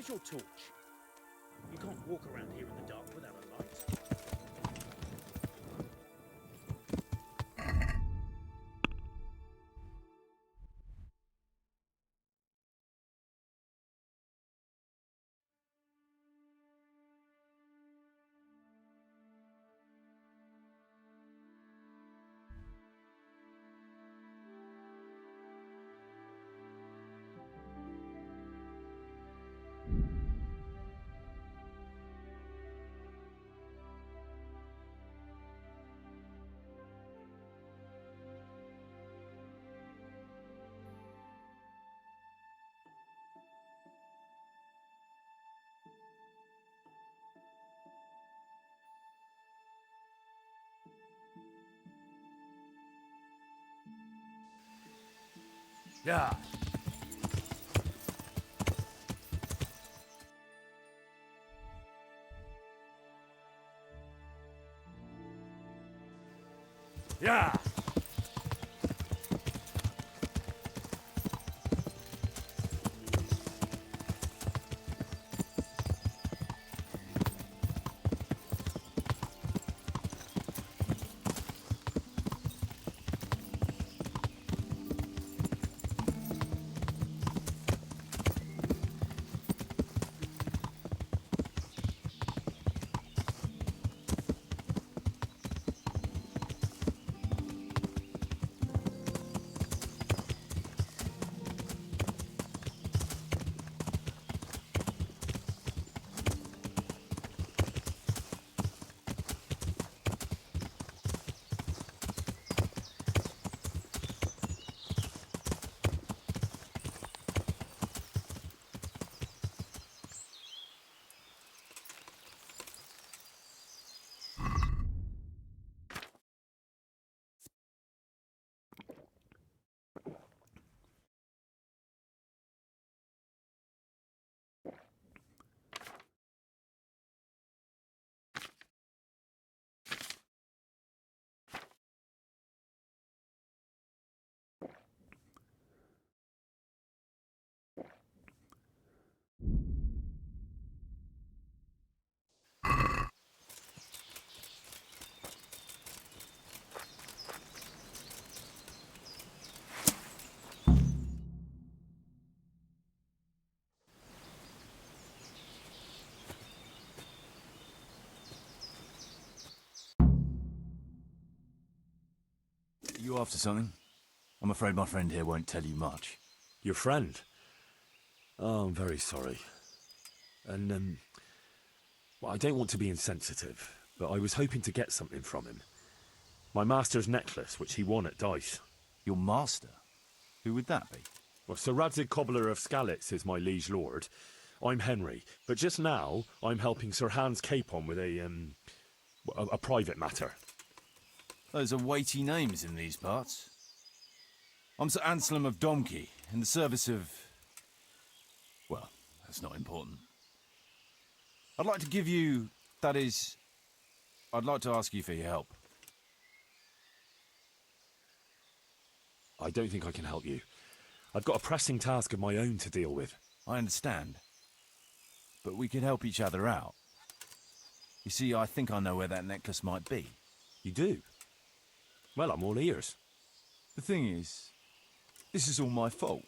Where's your torch? You can't walk around here in the dark without a light. Yeah. Yeah. You after something? I'm afraid my friend here won't tell you much. Your friend? Oh, I'm very sorry. And, well, I don't want to be insensitive, but I was hoping to get something from him. My master's necklace, which he won at dice. Your master? Who would that be? Well, Sir Radzig Cobbler of Skalitz is my liege lord. I'm Henry, but just now I'm helping Sir Hans Capon with a private matter. Those are weighty names in these parts. I'm Sir Anselm of Domkey, in the service of... well, that's not important. I'd like to give you... that is... I'd like to ask you for your help. I don't think I can help you. I've got a pressing task of my own to deal with. I understand. But we could help each other out. You see, I think I know where that necklace might be. You do? Well, I'm all ears. The thing is, this is all my fault.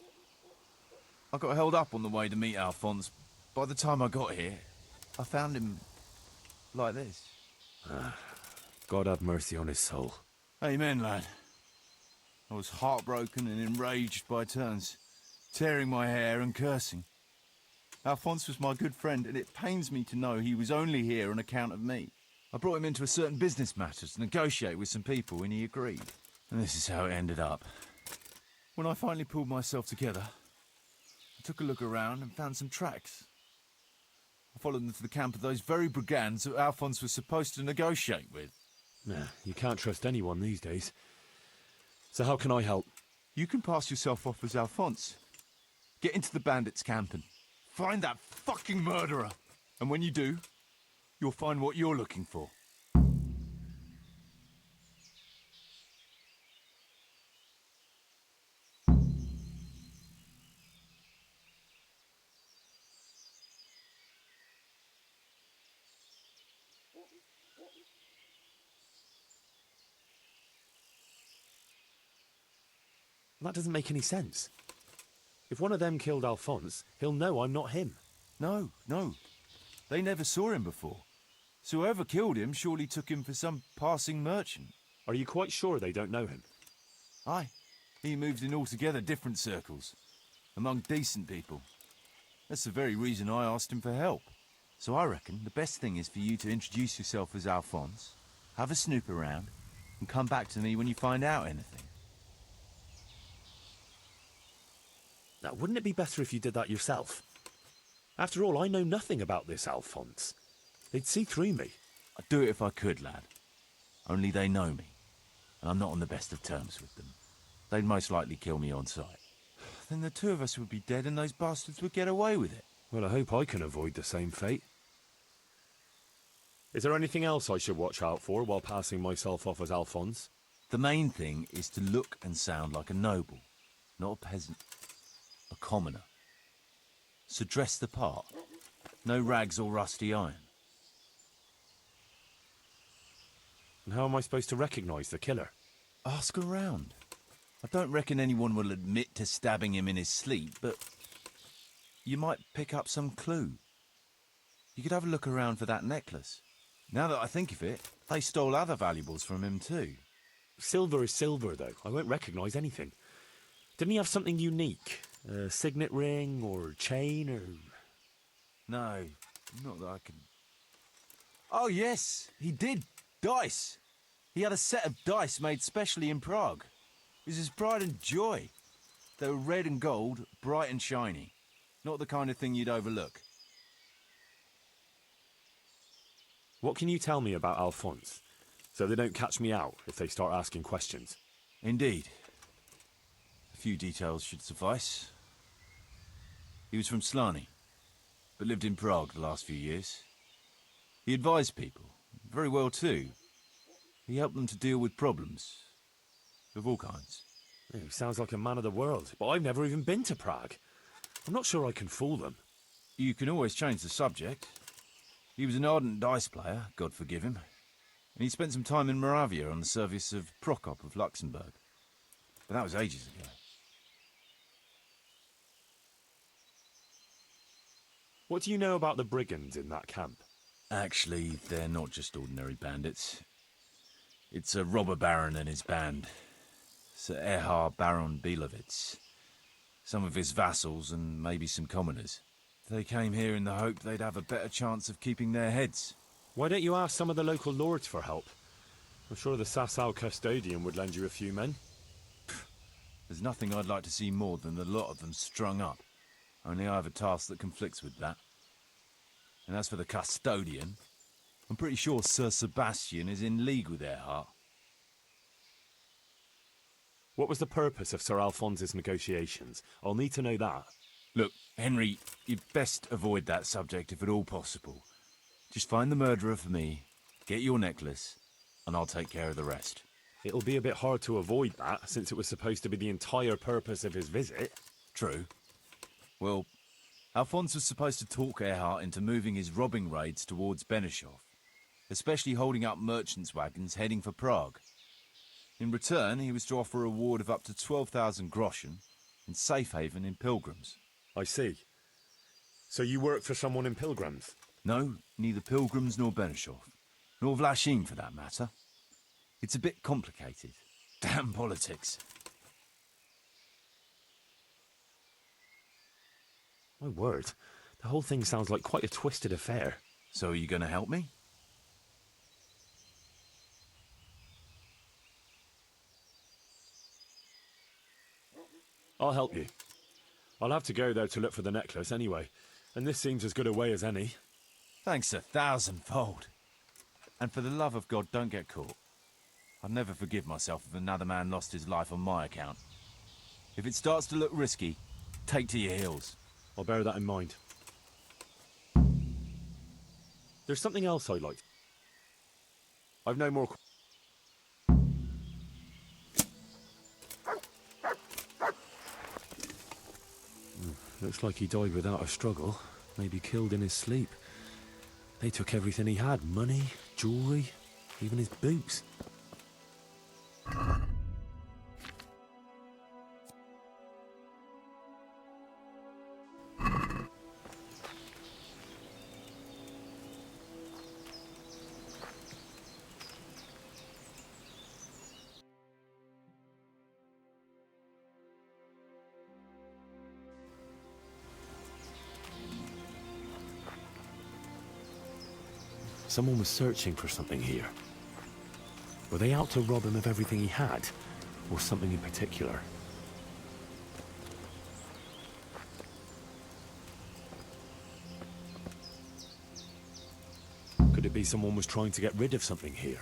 I got held up on the way to meet Alphonse. By the time I got here, I found him like this. God have mercy on his soul. Amen, lad. I was heartbroken and enraged by turns, tearing my hair and cursing. Alphonse was my good friend, and it pains me to know he was only here on account of me. I brought him into a certain business matter to negotiate with some people, and he agreed. And this is how it ended up. When I finally pulled myself together, I took a look around and found some tracks. I followed them to the camp of those very brigands that Alphonse was supposed to negotiate with. Nah, you can't trust anyone these days. So how can I help? You can pass yourself off as Alphonse. Get into the bandits' camp and find that fucking murderer. And when you do, you'll find what you're looking for. That doesn't make any sense. If one of them killed Alphonse, he'll know I'm not him. No, no. They never saw him before. So whoever killed him surely took him for some passing merchant. Are you quite sure they don't know him? Aye. He moved in altogether different circles, among decent people. That's the very reason I asked him for help. So I reckon the best thing is for you to introduce yourself as Alphonse, have a snoop around, and come back to me when you find out anything. Now, wouldn't it be better if you did that yourself? After all, I know nothing about this Alphonse. They'd see through me. I'd do it if I could, lad. Only they know me, and I'm not on the best of terms with them. They'd most likely kill me on sight. Then the two of us would be dead and those bastards would get away with it. Well, I hope I can avoid the same fate. Is there anything else I should watch out for while passing myself off as Alphonse? The main thing is to look and sound like a noble, not a peasant. A commoner. So dress the part. No rags or rusty iron. And how am I supposed to recognise the killer? Ask around. I don't reckon anyone will admit to stabbing him in his sleep, but you might pick up some clue. You could have a look around for that necklace. Now that I think of it, they stole other valuables from him too. Silver is silver, though. I won't recognise anything. Didn't he have something unique? A signet ring or chain or... No, not that I can... Oh yes, he did. Dice. He had a set of dice made specially in Prague. It was his pride and joy. They were red and gold, bright and shiny. Not the kind of thing you'd overlook. What can you tell me about Alphonse, so they don't catch me out if they start asking questions? Indeed. A few details should suffice. He was from Slani, but lived in Prague the last few years. He advised people, very well too. He helped them to deal with problems, of all kinds. Yeah, he sounds like a man of the world, but I've never even been to Prague. I'm not sure I can fool them. You can always change the subject. He was an ardent dice player, God forgive him, and he spent some time in Moravia on the service of Prokop of Luxembourg. But that was ages ago. What do you know about the brigands in that camp? Actually, they're not just ordinary bandits. It's a robber baron and his band. Sir Erhard Baron Bielowitz. Some of his vassals and maybe some commoners. They came here in the hope they'd have a better chance of keeping their heads. Why don't you ask some of the local lords for help? I'm sure the Sasau custodian would lend you a few men. There's nothing I'd like to see more than a lot of them strung up. Only I have a task that conflicts with that. And as for the custodian, I'm pretty sure Sir Sebastian is in league with Erhard. What was the purpose of Sir Alphonse's negotiations? I'll need to know that. Look, Henry, you'd best avoid that subject if at all possible. Just find the murderer for me, get your necklace, and I'll take care of the rest. It'll be a bit hard to avoid that, since it was supposed to be the entire purpose of his visit. True. Well, Alphonse was supposed to talk Erhard into moving his robbing raids towards Benishov, especially holding up merchants' wagons heading for Prague. In return, he was to offer a reward of up to 12,000 groschen and safe haven in Pilgrims. I see. So you work for someone in Pilgrims? No, neither Pilgrims nor Benishov, nor Vlachim for that matter. It's a bit complicated. Damn politics. My word, the whole thing sounds like quite a twisted affair. So are you going to help me? I'll help you. I'll have to go there to look for the necklace anyway, and this seems as good a way as any. Thanks 1,000-fold. And for the love of God, don't get caught. I'd never forgive myself if another man lost his life on my account. If it starts to look risky, take to your heels. I'll bear that in mind. There's something else I'd like. I've no more... Looks like he died without a struggle. Maybe killed in his sleep. They took everything he had. Money, jewellery, even his boots. Someone was searching for something here. Were they out to rob him of everything he had, or something in particular? Could it be someone was trying to get rid of something here?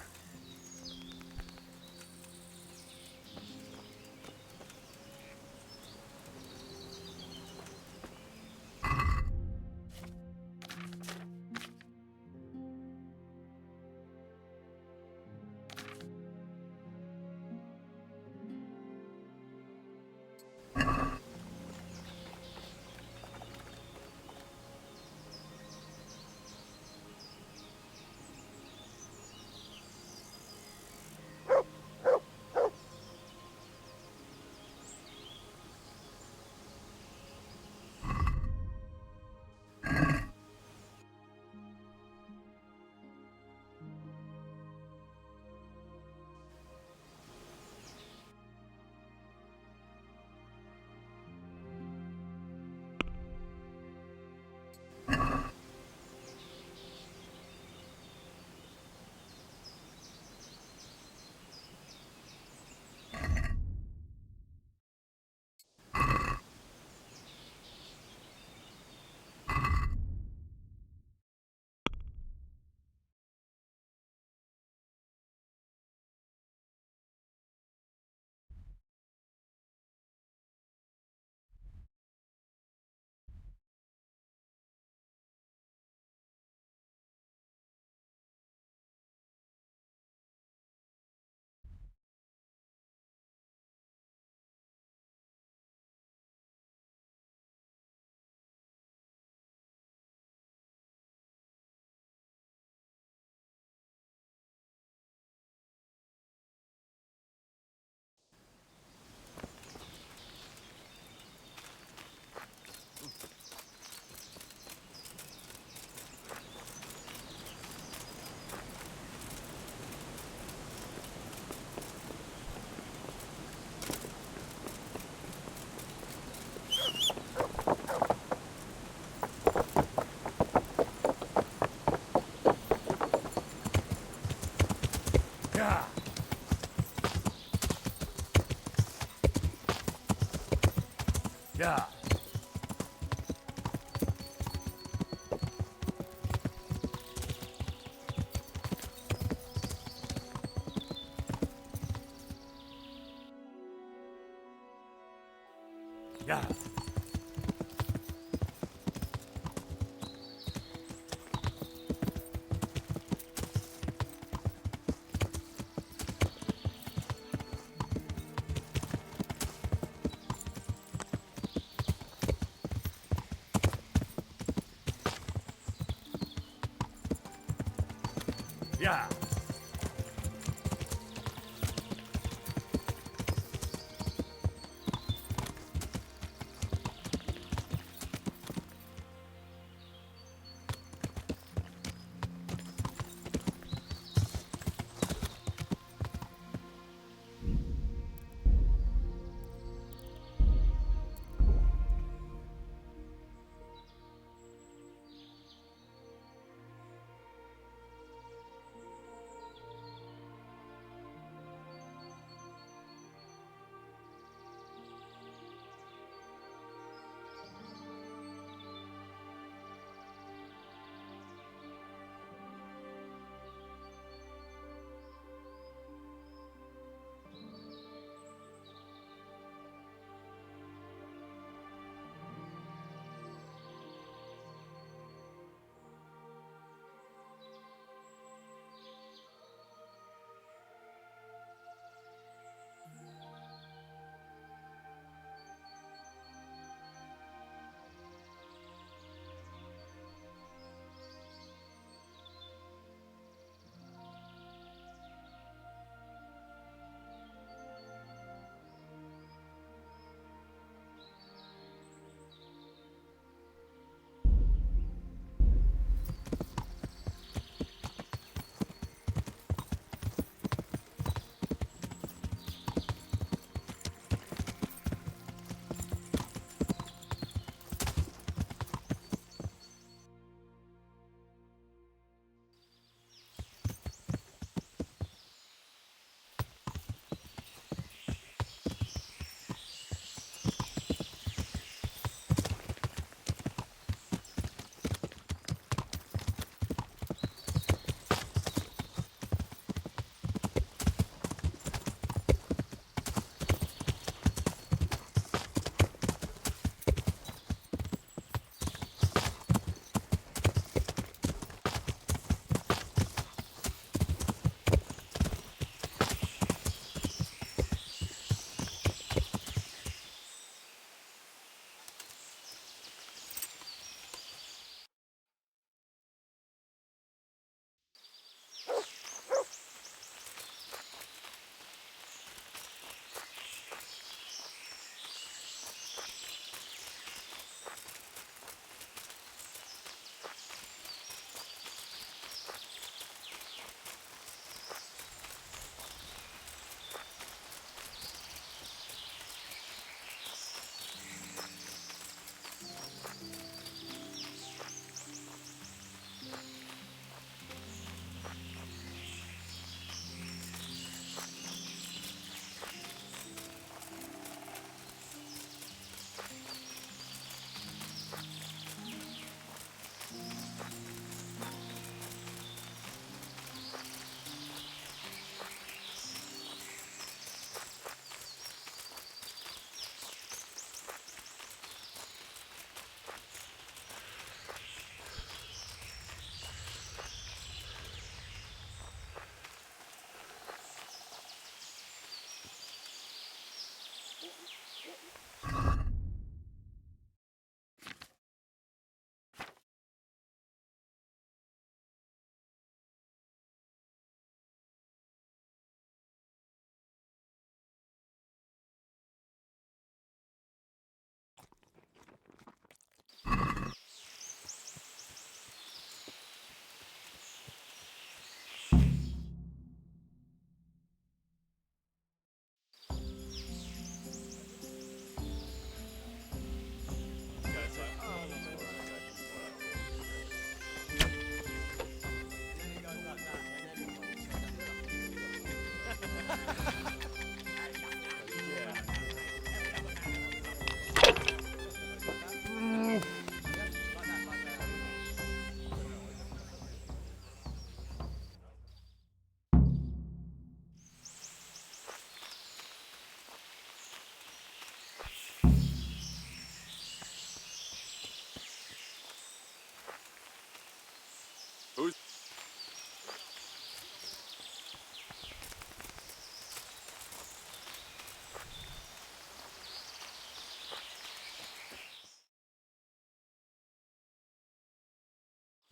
Yeah. Yeah. Yeah. Yeah.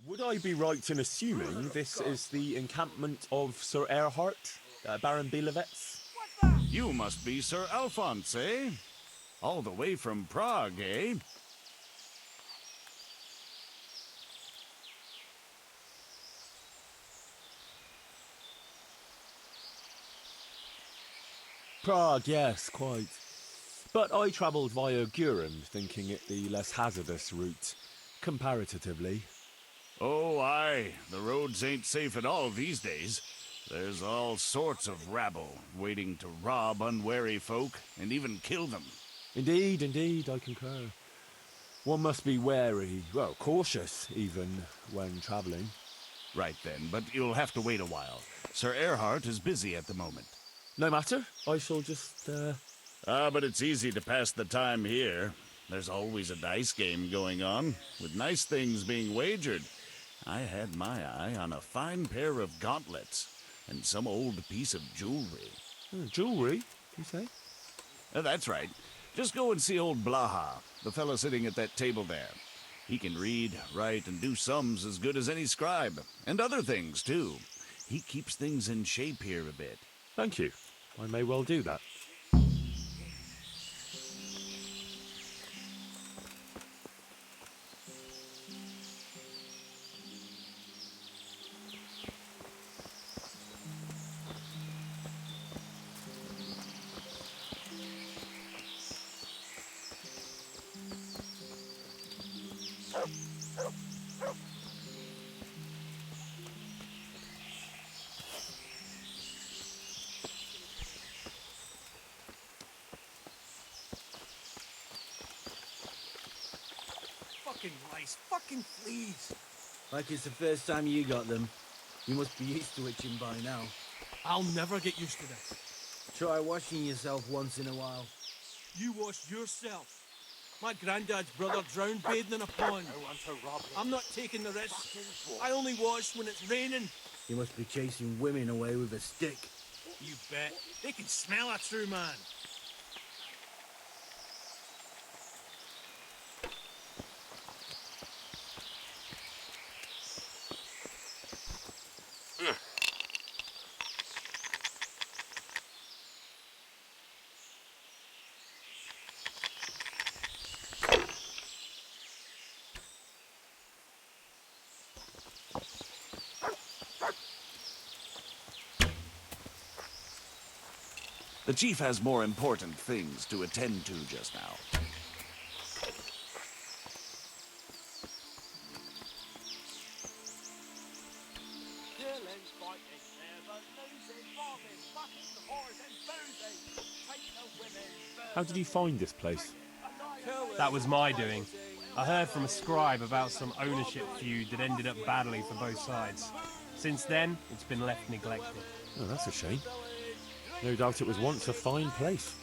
Would I be right in assuming this is the encampment of Sir Erhard, Baron Bielewitz? You must be Sir Alphonse, eh? All the way from Prague, eh? Prague, yes, quite. But I travelled via Guren, thinking it the less hazardous route, comparatively. Oh, aye. The roads ain't safe at all these days. There's all sorts of rabble waiting to rob unwary folk and even kill them. Indeed, I concur. One must be wary, well, cautious even, when travelling. Right then, but you'll have to wait a while. Sir Erhard is busy at the moment. No matter, I shall just, But it's easy to pass the time here. There's always a dice game going on, with nice things being wagered. I had my eye on a fine pair of gauntlets, and some old piece of jewelry. Jewelry, you say? That's right. Just go and see old Blaha, the fellow sitting at that table there. He can read, write, and do sums as good as any scribe, and other things, too. He keeps things in shape here a bit. Thank you. I may well do that. Fucking lice, fucking fleas. Like it's the first time you got them. You must be used to itching by now. I'll never get used to this. Try washing yourself once in a while. You wash yourself. My granddad's brother drowned bathing in a pond. I'm not taking the risk. I only wash when it's raining. You must be chasing women away with a stick. You bet. They can smell a true man. The chief has more important things to attend to just now. How did you find this place? That was my doing. I heard from a scribe about some ownership feud that ended up badly for both sides. Since then, it's been left neglected. Oh, that's a shame. No doubt it was once a fine place.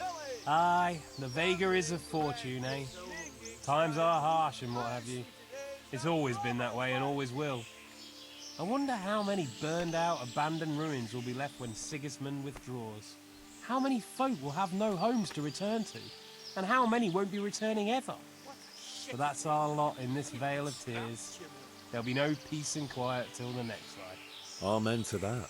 Aye, the Vega is of fortune, eh? Times are harsh and what have you. It's always been that way and always will. I wonder how many burned out, abandoned ruins will be left when Sigismund withdraws. How many folk will have no homes to return to? And how many won't be returning ever? But that's our lot in this vale of tears. There'll be no peace and quiet till the next ride. Amen to that.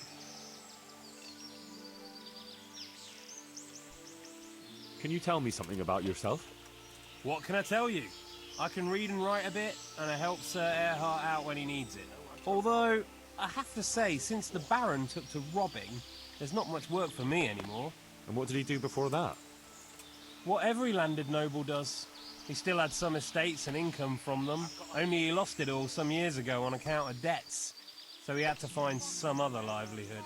Can you tell me something about yourself? What can I tell you? I can read and write a bit, and I help Sir Erhard out when he needs it. Although, I have to say, since the Baron took to robbing, there's not much work for me anymore. And what did he do before that? What every landed noble does. He still had some estates and income from them, only he lost it all some years ago on account of debts. So he had to find some other livelihood.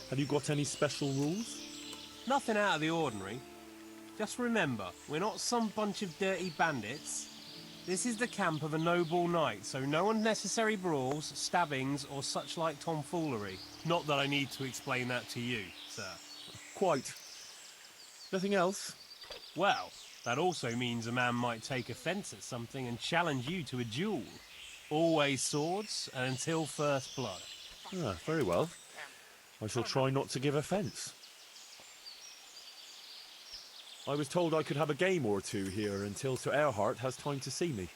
Have you got any special rules? Nothing out of the ordinary. Just remember, we're not some bunch of dirty bandits. This is the camp of a noble knight, so no unnecessary brawls, stabbings, or such like tomfoolery. Not that I need to explain that to you, sir. Quite. Nothing else? Well, that also means a man might take offence at something and challenge you to a duel. Always swords, and until first blood. Ah, very well. I shall try not to give offence. I was told I could have a game or two here until Sir Erhard has time to see me.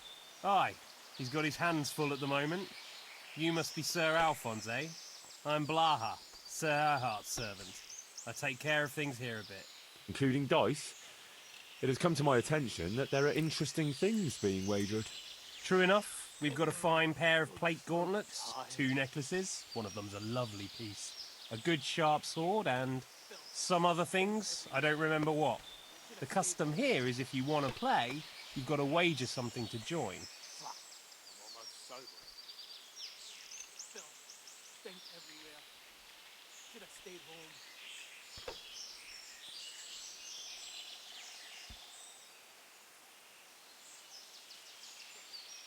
Aye, he's got his hands full at the moment. You must be Sir Alphonse, eh? I'm Blaha, Sir Erhard's servant. I take care of things here a bit. Including dice? It has come to my attention that there are interesting things being wagered. True enough, we've got a fine pair of plate gauntlets, 2 necklaces, one of them's a lovely piece, a good sharp sword, and some other things, I don't remember what. The custom here is if you want to play, you've got to wager something to join. Phil, stink everywhere. Should have stayed home.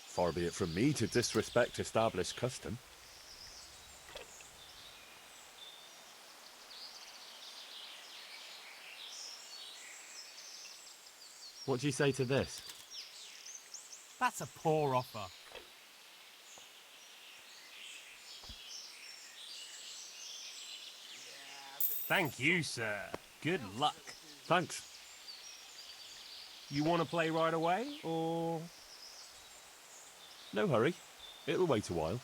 Far be it from me to disrespect established custom. What do you say to this? That's a poor offer. Thank you, sir. Good luck. Thanks. You want to play right away, or...? No hurry. It'll wait a while.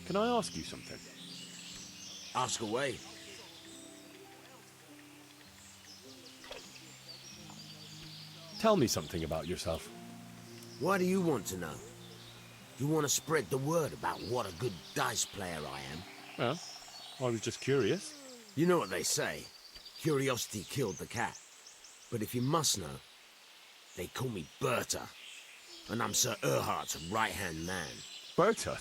Can I ask you something? Ask away. Tell me something about yourself. Why do you want to know? You want to spread the word about what a good dice player I am? Well, I was just curious. You know what they say. Curiosity killed the cat. But if you must know, they call me Berta. And I'm Sir Erhard's right-hand man. Berta?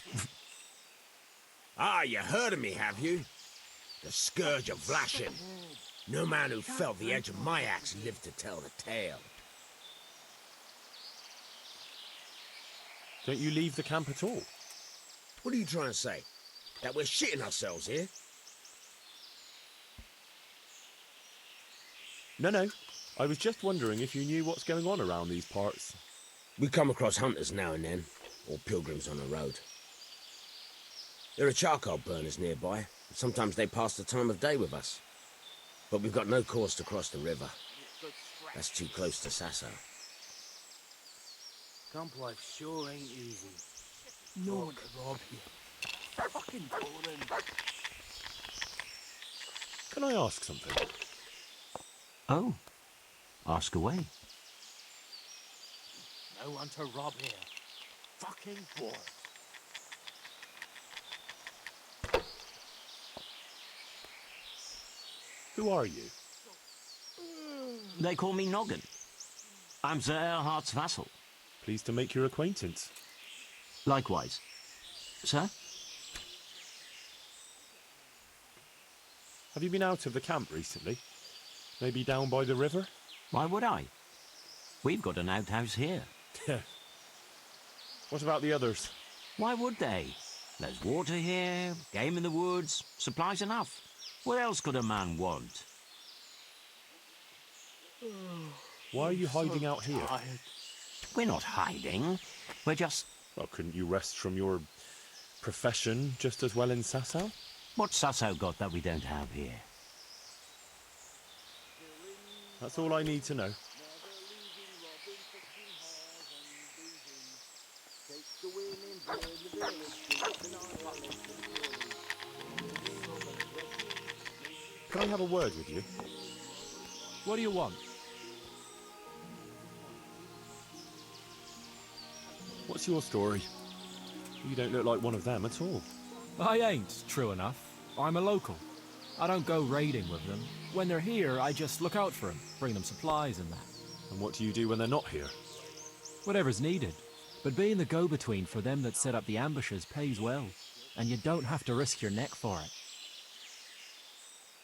Ah, you heard of me, have you? The Scourge of Vlashin. No man who felt the edge of my axe lived to tell the tale. Don't you leave the camp at all? What are you trying to say? That we're shitting ourselves here? No. I was just wondering if you knew what's going on around these parts. We come across hunters now and then, or pilgrims on the road. There are charcoal burners nearby, and sometimes they pass the time of day with us. But we've got no cause to cross the river. That's too close to Sasso. Camp life sure ain't easy. No one to rob here. Fucking boring. Can I ask something? Oh, ask away. No one to rob here. Fucking bored. Who are you? They call me Noggin. I'm Sir Erhard's vassal. Pleased to make your acquaintance. Likewise. Sir? Have you been out of the camp recently? Maybe down by the river? Why would I? We've got an outhouse here. What about the others? Why would they? There's water here, game in the woods, supplies enough. What else could a man want? Why are you hiding out here? We're not hiding. We're just... Well, couldn't you rest from your profession just as well in Sasau? What's Sasso got that we don't have here? That's all I need to know. Can I have a word with you? What do you want? What's your story? You don't look like one of them at all. I ain't, true enough. I'm a local. I don't go raiding with them. When they're here, I just look out for them, bring them supplies and that. And what do you do when they're not here? Whatever's needed. But being the go-between for them that set up the ambushes pays well. And you don't have to risk your neck for it.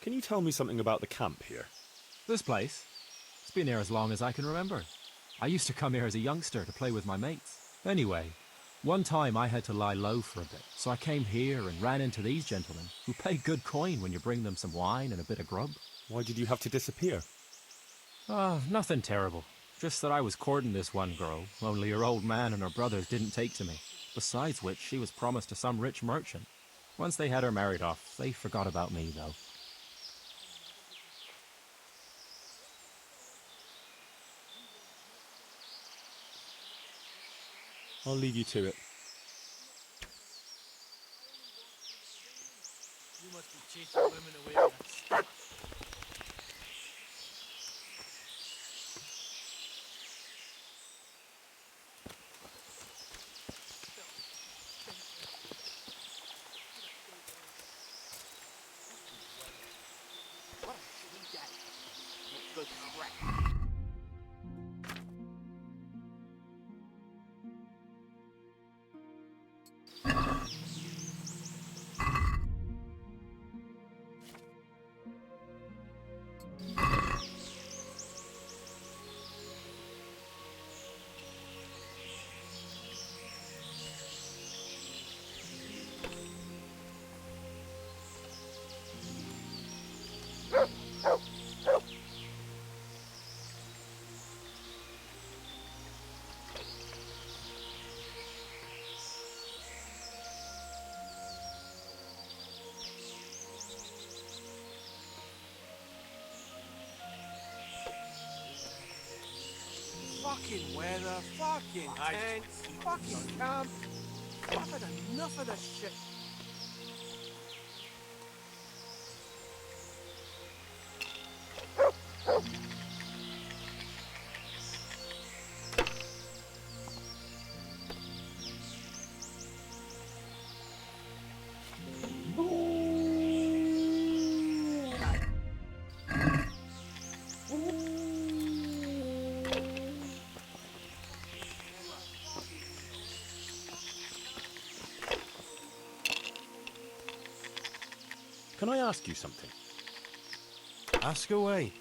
Can you tell me something about the camp here? This place? It's been here as long as I can remember. I used to come here as a youngster to play with my mates. Anyway, one time I had to lie low for a bit, so I came here and ran into these gentlemen, who pay good coin when you bring them some wine and a bit of grub. Why did you have to disappear? Ah, nothing terrible. Just that I was courting this one girl, only her old man and her brothers didn't take to me. Besides which, she was promised to some rich merchant. Once they had her married off, they forgot about me, though. I'll leave you to it. You must be chasing women away with a stick. Fucking weather, fucking tents, fucking camp. I've had enough of this shit. Can I ask you something? Ask away.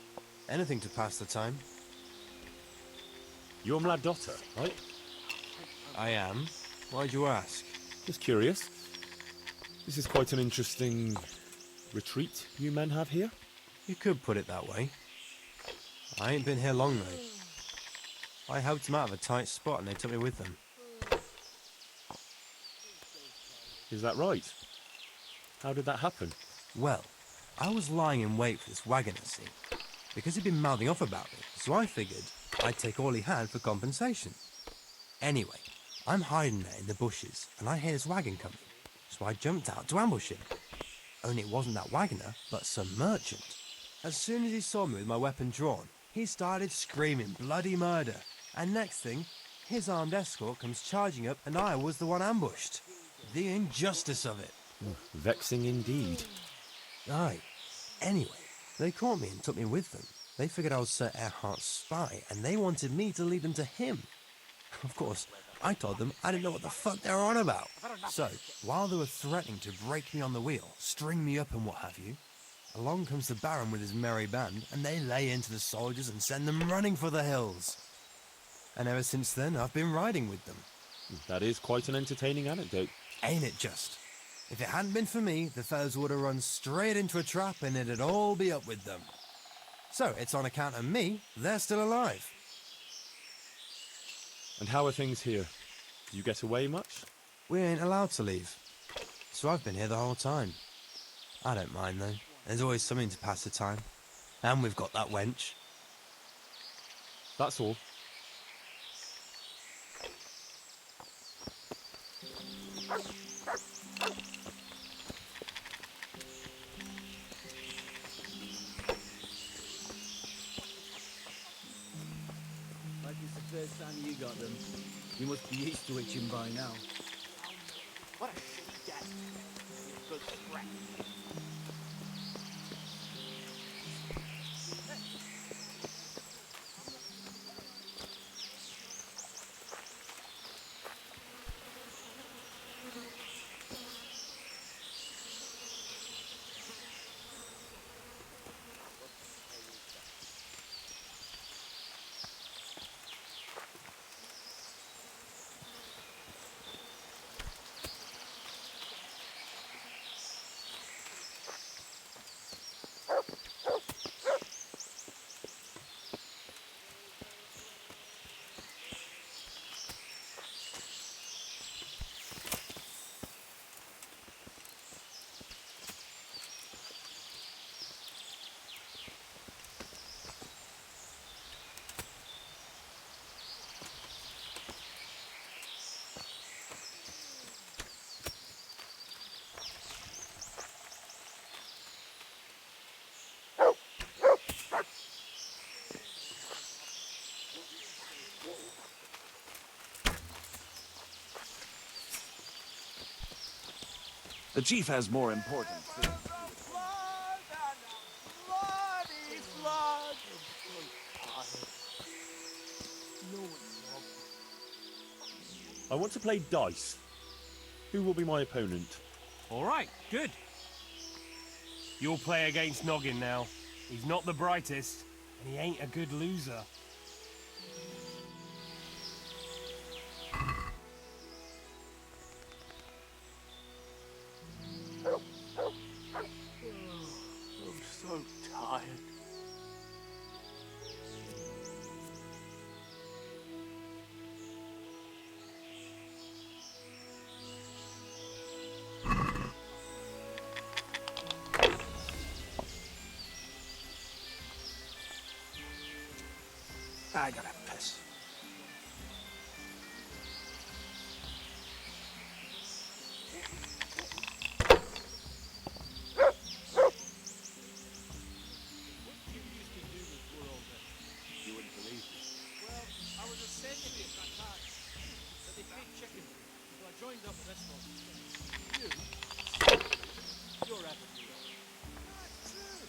Anything to pass the time. You're my daughter, right? I am. Why'd you ask? Just curious. This is quite an interesting retreat you men have here. You could put it that way. I ain't been here long, though. I helped them out of a tight spot and they took me with them. Is that right? How did that happen? Well, I was lying in wait for this wagoner, see? Because he'd been mouthing off about me, so I figured I'd take all he had for compensation. Anyway, I'm hiding there in the bushes, and I hear this wagon coming, so I jumped out to ambush him. Only it wasn't that wagoner, but some merchant. As soon as he saw me with my weapon drawn, he started screaming bloody murder, and next thing, his armed escort comes charging up and I was the one ambushed. The injustice of it. Vexing indeed. Aye. Anyway, they caught me and took me with them. They figured I was Sir Erhardt's spy, and they wanted me to lead them to him. Of course, I told them I didn't know what the fuck they were on about. So, while they were threatening to break me on the wheel, string me up and what have you, along comes the Baron with his merry band, and they lay into the soldiers and send them running for the hills. And ever since then, I've been riding with them. That is quite an entertaining anecdote. Ain't it just? If it hadn't been for me, the fellows would have run straight into a trap and it'd all be up with them. So, it's on account of me, they're still alive. And how are things here? Do you get away much? We ain't allowed to leave. So I've been here the whole time. I don't mind though. There's always something to pass the time. And we've got that wench. That's all. Like it's the first time you got them. You must be used to itching by now. What a shitty death. Good scrap. The chief has more important things. I want to play dice. Who will be my opponent? All right, good. You'll play against Noggin now. He's not the brightest, and he ain't a good loser. I'm so tired. I gotta piss. You wouldn't believe me. Well, I was a secretary at that time, but they paid chicken, so I joined up with this one. You? You're ever real. That's true.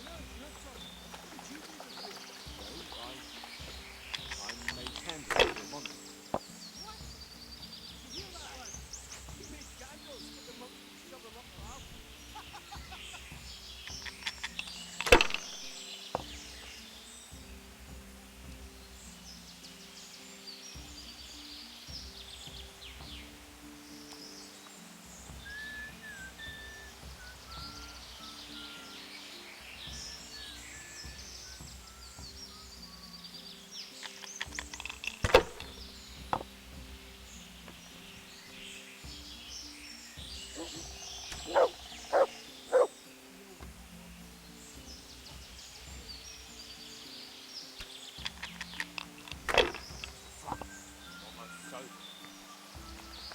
No, you're Tourney. What did you do before? Well, I made candles for a month. What? Did you hear that, lad? He made candles, took them up, shoved them up the house.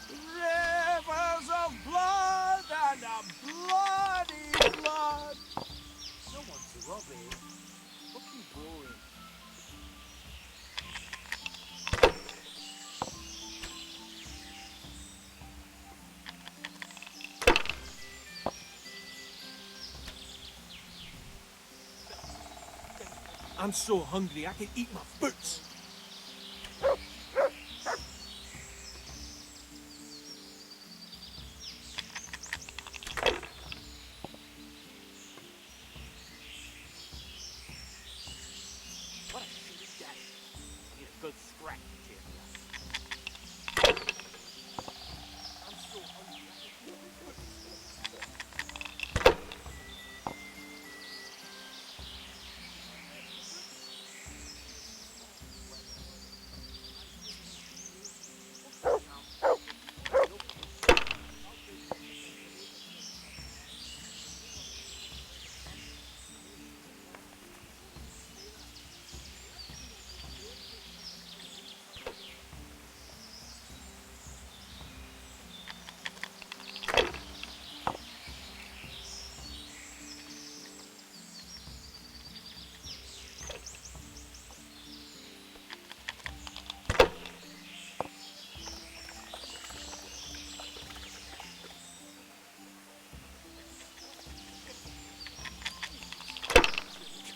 Rivers of blood and a bloody blood. No one to rob here. Fucking boring. I'm so hungry I can eat my boots. What a shitty day. I need a good scrap to cheer me up. I'm so hungry I can eat my boots.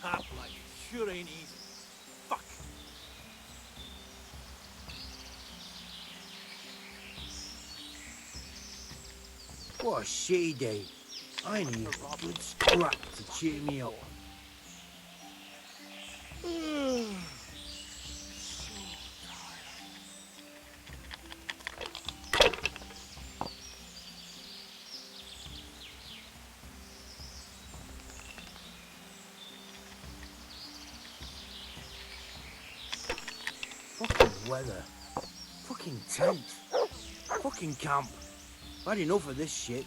Camp life sure ain't easy. Fuck. What a shitty day. I need a good scrap to cheer me up. Fucking weather. Fucking tent. Fucking camp. I've had enough of this shit.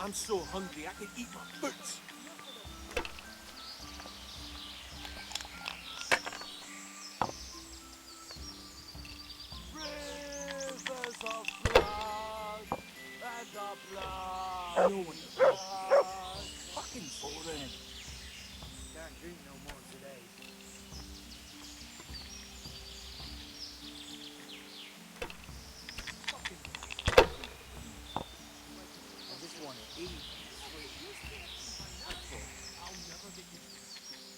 I'm so hungry I can eat my boots. Rivers of blood and the blood. No one. Fuck. fucking boring. Can't drink no more today. Fucking. I just want to eat and sleep. That's all. I'll never get used to it.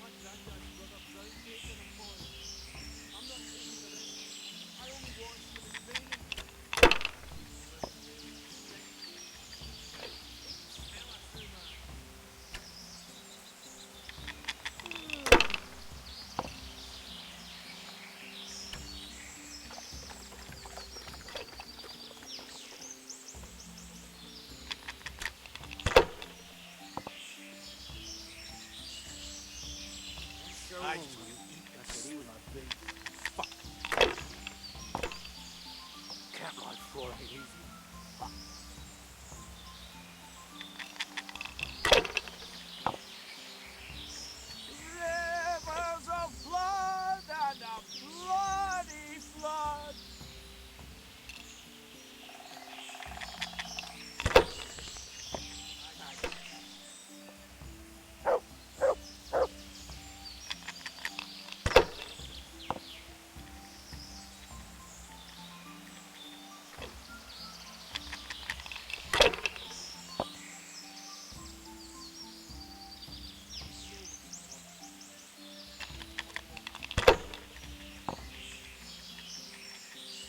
My granddad's brother drowned making a mine. I'm not taking the risk. I only want some of his training. Smell us through, man. I just want to eat and sleep with my big fuck. Can't ride for it easy. Fuck. Rivers of blood and a bloody flood.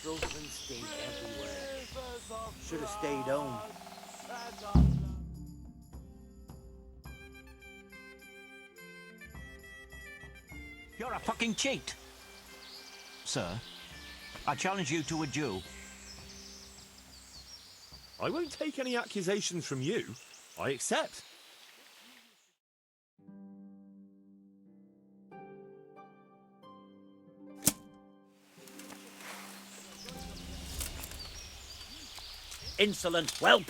Frozen steak everywhere. Should have stayed home. You're a fucking cheat. Sir, I challenge you to a duel. I won't take any accusations from you. I accept. Insolent whelp!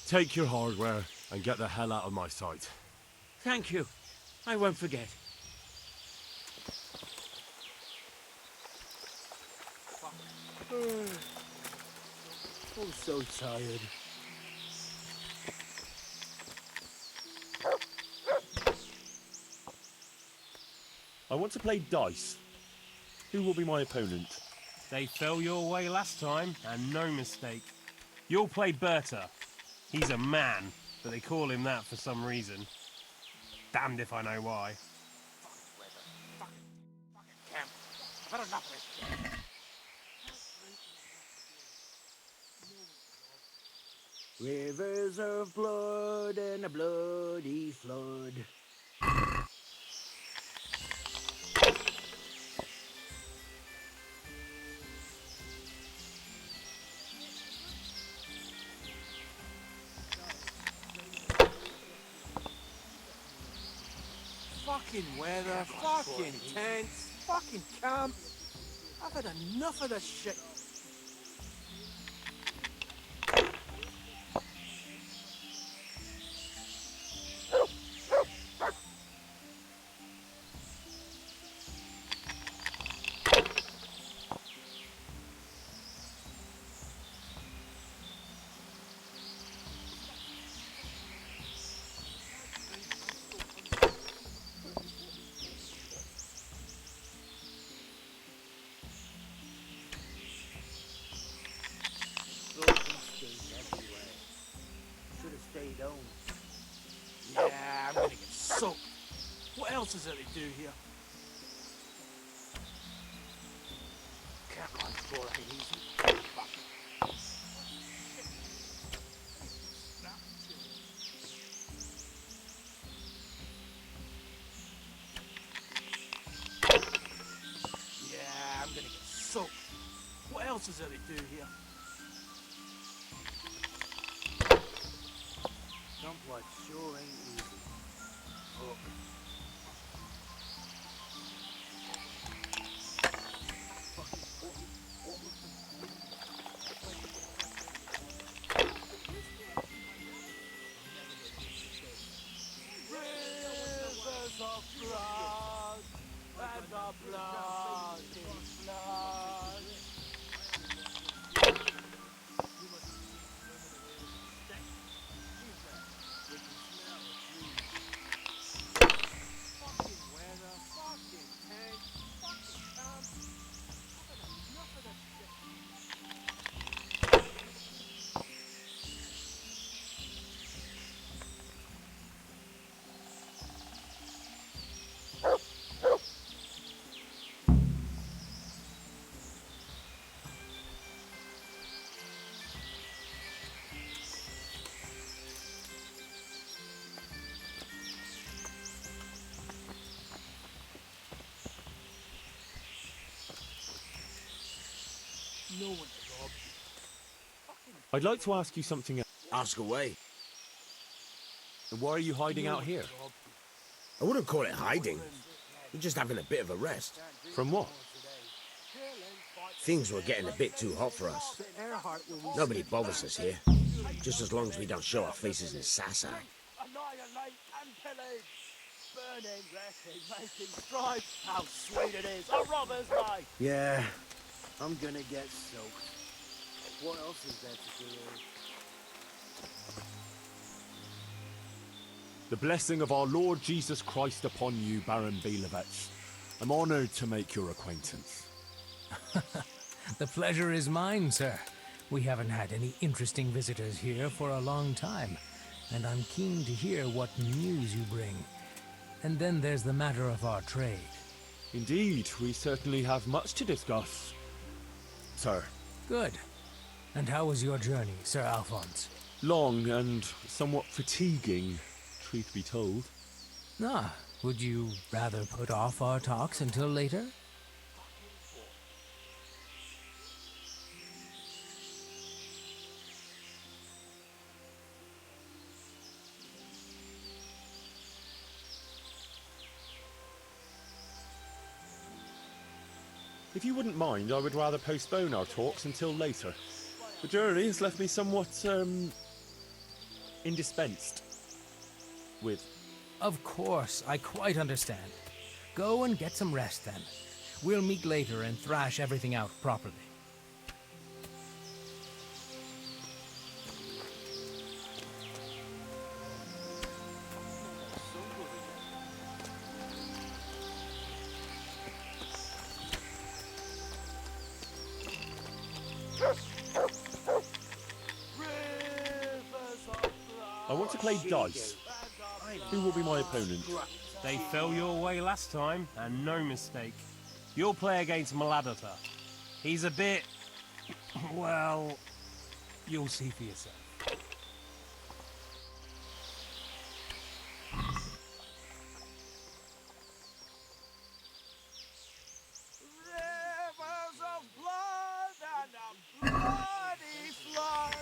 Take your hardware and get the hell out of my sight. Thank you. I won't forget. I'm so tired. I want to play dice. Who will be my opponent? They fell your way last time, and no mistake. You'll play Berta. He's a man, but they call him that for some reason. Damned if I know why. I've had enough of this. Rivers of blood and a bloody flood. Fucking weather, fucking tents, fucking camp. I've had enough of this shit. Should have stayed home. Yeah, I'm gonna get soaked. What else is there to do here? Can't ride for it easy. Fuck. Yeah, I'm gonna get soaked. What else is there to do here? Dump life sure ain't easy. Fuck. No one to rob. I'd like to ask you something. Ask away. Why are you hiding out here? I wouldn't call it hiding. We're just having a bit of a rest. From what? Things were getting a bit too hot for us. Nobody bothers us here. Just as long as we don't show our faces in Sasa. Annihilate and pillage. Burning, wrecking, making strife. How sweet it is. A robber's life. Yeah, I'm gonna get soaked. What else is there to do? The blessing of our Lord Jesus Christ upon you, Baron Belevich. I'm honored to make your acquaintance. The pleasure is mine, sir. We haven't had any interesting visitors here for a long time, and I'm keen to hear what news you bring. And then there's the matter of our trade. Indeed, we certainly have much to discuss, sir. Good. And how was your journey, Sir Alphonse? Long and somewhat fatiguing, truth be told. Ah, would you rather put off our talks until later? If you wouldn't mind, I would rather postpone our talks until later. The journey has left me somewhat, indispensed with. Of course, I quite understand. Go and get some rest then. We'll meet later and thrash everything out properly. I want to play dice. Who will be my opponent? They fell your way last time, and no mistake. You'll play against Maladota. He's a bit... well... you'll see for yourself. Rivers of blood and a bloody flood.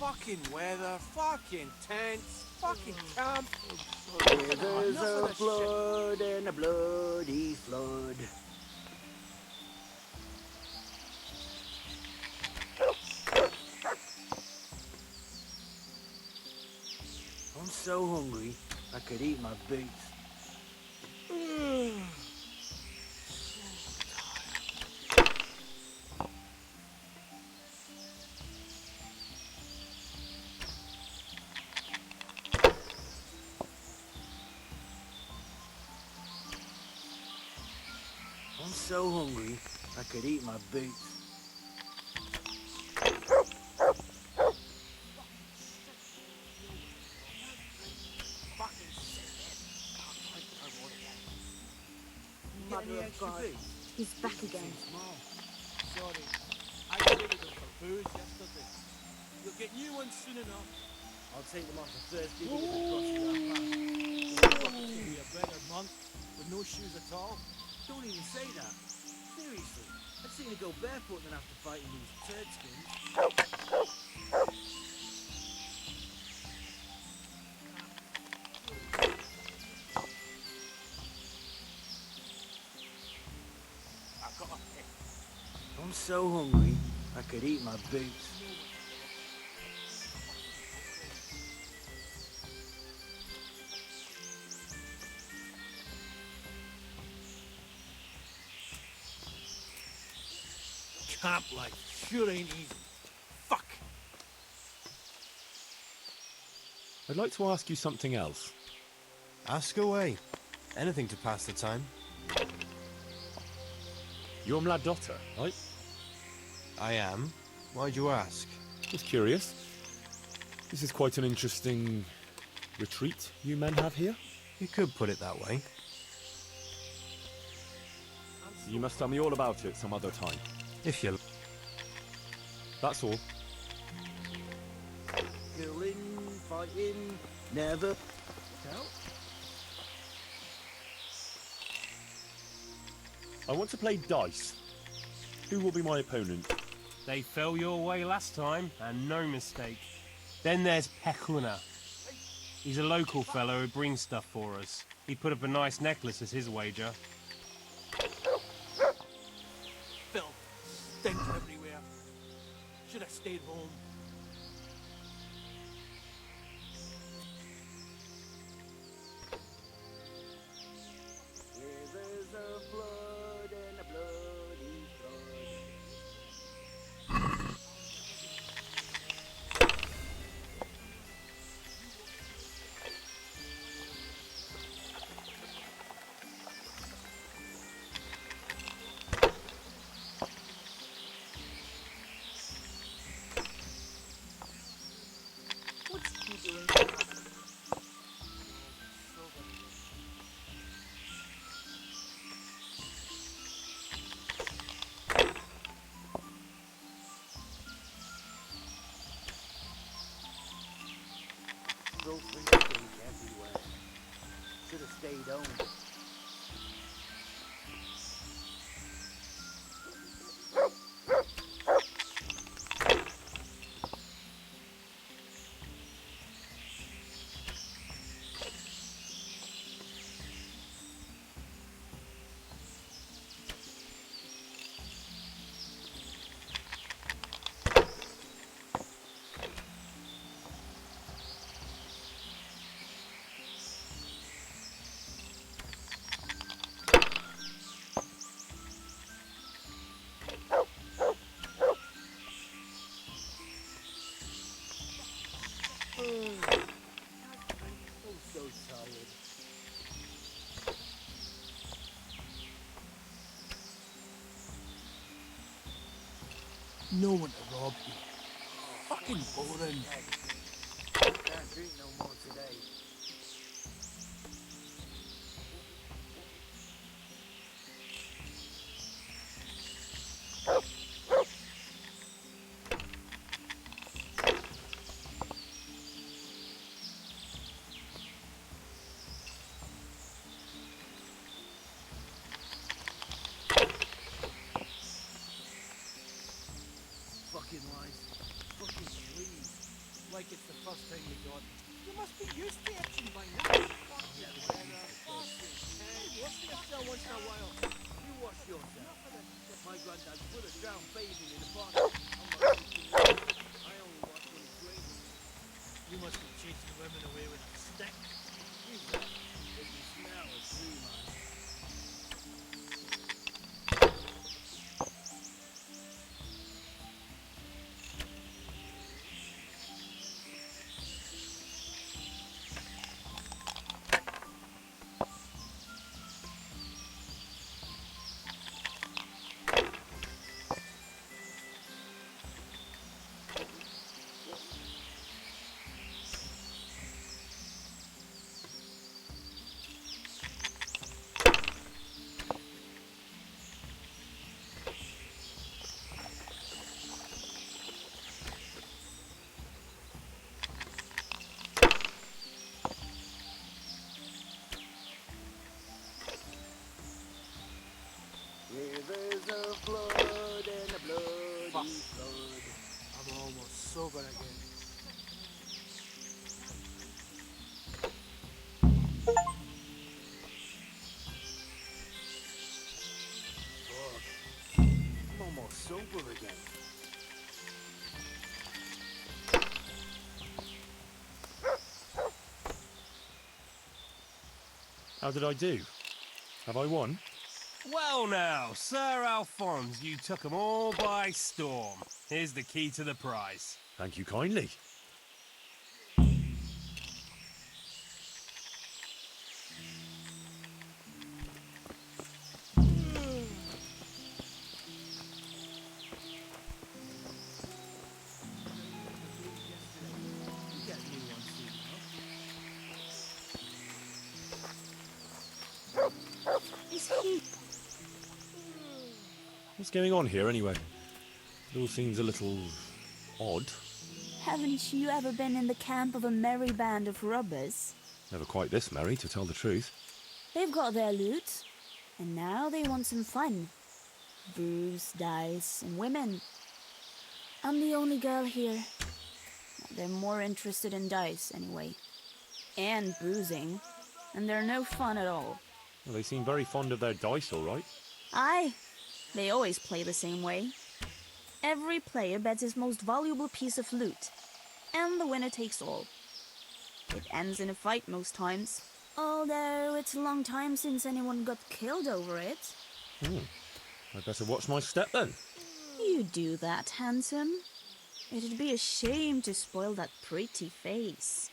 Fucking weather, fucking tents, fucking camp. Rivers of blood and a bloody flood. I'm so hungry, I could eat my boots. I'm so hungry, I could eat my boots. He's back again. Sorry, I traded them for booze yesterday. You'll get new ones soon enough. I'll take them off the first digging in the cross of our path. It's going to be a better month with no shoes at all. Don't even say that. Seriously, I'd sooner go barefoot than have to fight in these turd skins. I'm so hungry, I could eat my boots. camp life sure ain't easy. Fuck. I'd like to ask you something else. Ask away. Anything to pass the time. You're Mladotter, right? I am. Why'd you ask? Just curious. This is quite an interesting retreat you men have here. You could put it that way. You must tell me all about it some other time. If you... That's all. Killing, fighting, never count. I want to play dice. Who will be my opponent? They fell your way last time, and no mistake. Then there's Pekuna. He's a local fellow who brings stuff for us. He put up a nice necklace as his wager. Filth stinks everywhere. Should have stayed home. Rivers of blood and a bloody flood. What's he doing? Grocery stink everywhere. Should have stayed home. I'm so tired. No one to rob you. Fucking boring. Can't drink no more today. Fucking lies. Fucking please. Like it's the first time you got. You must be used to action by now. Fuck you, brother. Hey, wash yourself once in a while. You wash yourself. My granddad put a drowned baby in the pond. I'm not taking it. I only wash when it's raining. You must be chasing women away with a stick. You bet. They can smell a tree, man. Rivers of blood and a bloody flood. I'm almost sober again. Fuck. I'm almost sober again. How did I do? Have I won? Well now, Sir Alphonse, you took 'em all by storm. Here's the key to the prize. Thank you kindly. Is he? What's going on here anyway? It all seems a little odd. Haven't you ever been in the camp of a merry band of robbers? Never quite this merry, to tell the truth. They've got their loot, and now they want some fun. Booze, dice, and women. I'm the only girl here. They're more interested in dice, anyway. And boozing. And they're no fun at all. Well, they seem very fond of their dice, all right. Aye, they always play the same way. Every player bets his most valuable piece of loot, and the winner takes all. It ends in a fight most times, although it's a long time since anyone got killed over it. I'd better watch my step then. You do that, handsome. It'd be a shame to spoil that pretty face.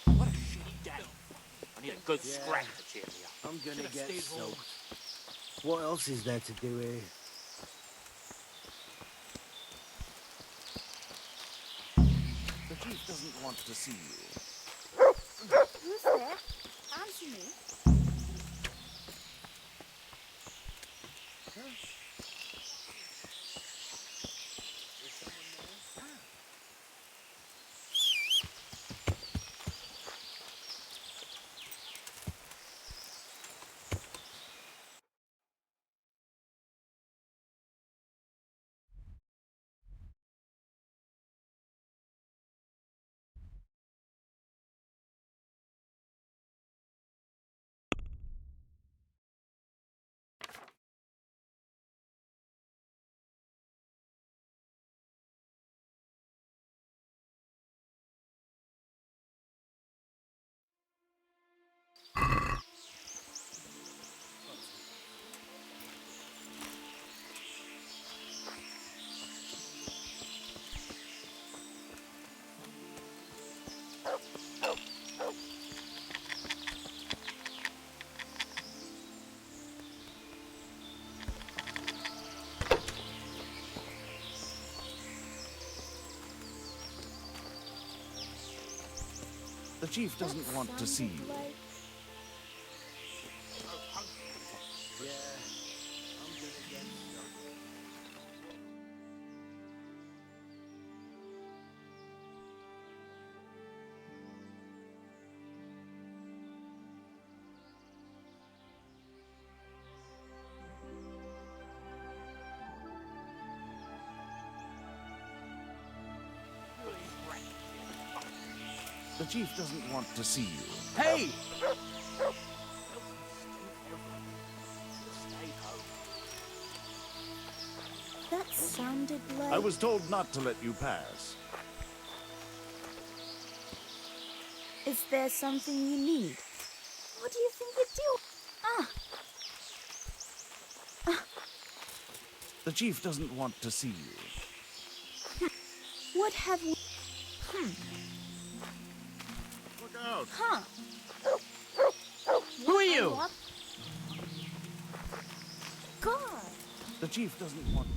What a shitty day. I need a good scrap to cheer me up. I'm gonna Should've get stayed home. soaked. What else is there to do here? The chief doesn't want to see you. Who's there? Answer me. The chief doesn't want to see you. The chief doesn't want to see you. Hey! That sounded like... I was told not to let you pass. Is there something you need? What do you think you do? The chief doesn't want to see you. What have we... Look out! Huh. Who are you? God. The chief doesn't want to